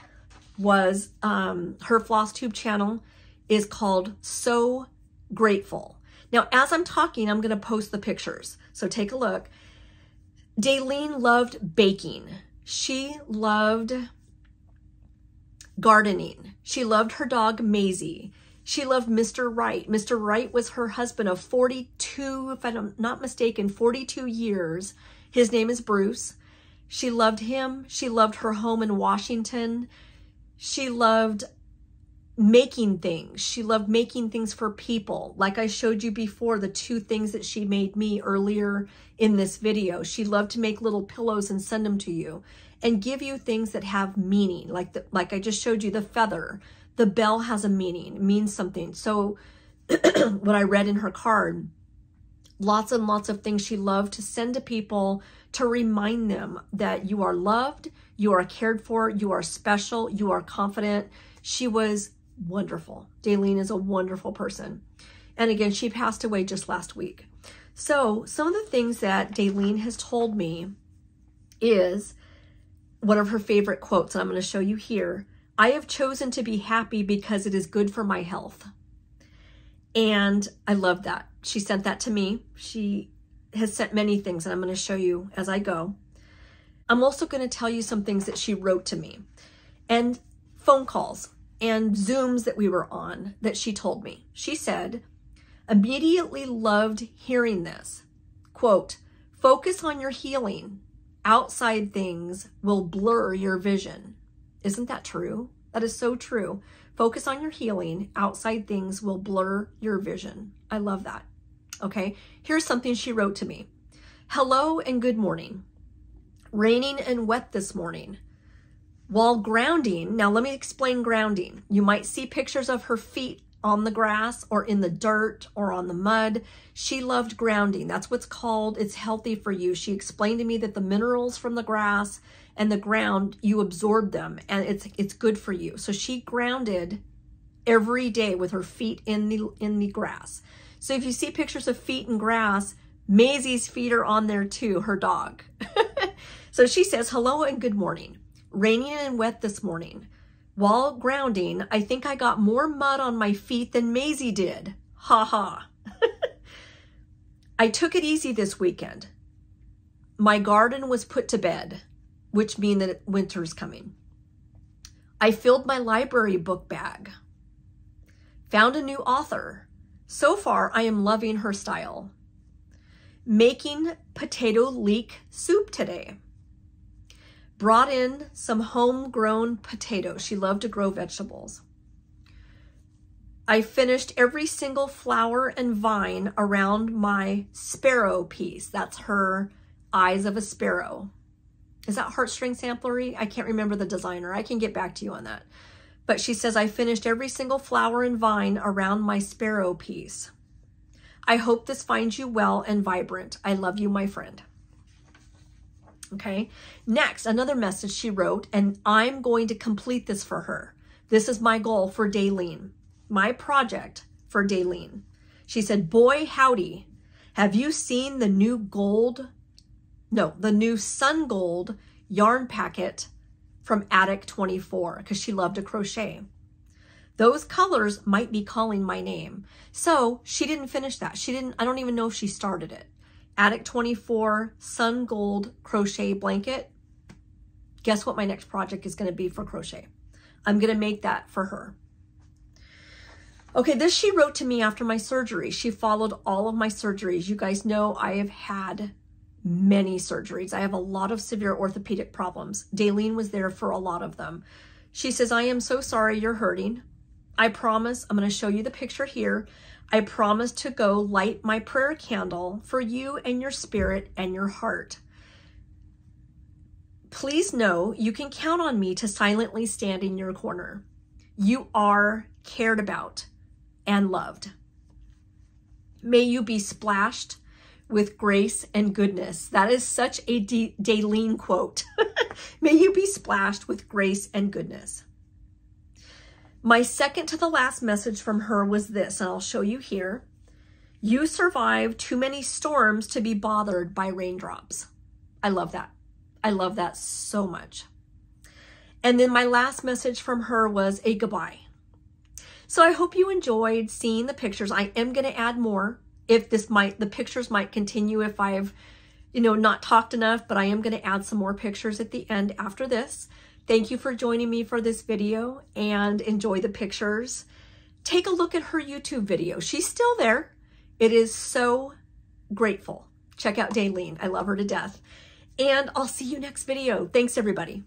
was, her Flosstube channel is called SewGrateful. Now, as I'm talking, I'm going to post the pictures. So take a look. Daleen loved baking. She loved gardening. She loved her dog, Maisie. She loved Mr. Wright. Mr. Wright was her husband of 42, if I'm not mistaken, 42 years. His name is Bruce. She loved him. She loved her home in Washington. She loved making things. She loved making things for people. Like I showed you before, the 2 things that she made me earlier in this video. She loved to make little pillows and send them to you and give you things that have meaning. Like I just showed you the feather. The bell has a meaning, it means something. So what I read in her card, lots and lots of things she loved to send to people to remind them that you are loved, you are cared for, you are special, you are confident. She was wonderful. Daleen is a wonderful person. And again, she passed away just last week. So some of the things that Daleen has told me is one of her favorite quotes, and I'm going to show you here. I have chosen to be happy because it is good for my health. And I love that. She sent that to me. She has sent many things, and I'm going to show you as I go. I'm also going to tell you some things that she wrote to me and phone calls and Zooms that we were on that she told me. She said, immediately loved hearing this. Quote, focus on your healing. Outside things will blur your vision. Isn't that true? That is so true. Focus on your healing. Outside things will blur your vision. I love that. Okay, here's something she wrote to me. Hello and good morning. Raining and wet this morning. While grounding, now let me explain grounding. You might see pictures of her feet on the grass or in the dirt or on the mud. She loved grounding. That's what's called, it's healthy for you. She explained to me that the minerals from the grass and the ground, you absorb them and it's good for you. So she grounded every day with her feet in the grass. So if you see pictures of feet in grass, Maisie's feet are on there too, her dog. So she says, hello and good morning. Raining and wet this morning. While grounding, I think I got more mud on my feet than Maisie did. Ha ha. I took it easy this weekend. My garden was put to bed, which means that winter's coming. I filled my library book bag. Found a new author. So far, I am loving her style. Making potato leek soup today. Brought in some homegrown potatoes. She loved to grow vegetables. I finished every single flower and vine around my sparrow piece. That's her eyes of a sparrow. Is that Heartstring Samplery? I can't remember the designer. I can get back to you on that. But she says, I finished every single flower and vine around my sparrow piece. I hope this finds you well and vibrant. I love you, my friend. Okay, next, another message she wrote, and I'm going to complete this for her. This is my goal for Daleen, my project for Daleen. She said, boy, howdy, have you seen the new sun gold yarn packet from Paddock 24? Because she loved to crochet. Those colors might be calling my name. So she didn't finish that. I don't even know if she started it. Paddock 24 Sun Gold Crochet Blanket. guess what my next project is going to be for crochet? I'm going to make that for her. Okay, this she wrote to me after my surgery. She followed all of my surgeries. You guys know I have had many surgeries. I have a lot of severe orthopedic problems. Daleen was there for a lot of them. She says, I am so sorry you're hurting. I promise, I'm going to show you the picture here. I promise to go light my prayer candle for you and your spirit and your heart. Please know you can count on me to silently stand in your corner. You are cared about and loved. May you be splashed with grace and goodness. That is such a Daleen quote. May you be splashed with grace and goodness. My second to the last message from her was this, and I'll show you here. You survived too many storms to be bothered by raindrops. I love that. I love that so much. And then my last message from her was a goodbye. So I hope you enjoyed seeing the pictures. I am going to add more. If the pictures might continue if I've, not talked enough, but I am going to add some more pictures at the end after this. Thank you for joining me for this video and enjoy the pictures. Take a look at her YouTube video. She's still there. It is so grateful. Check out Daleen. I love her to death. And I'll see you next video. Thanks, everybody.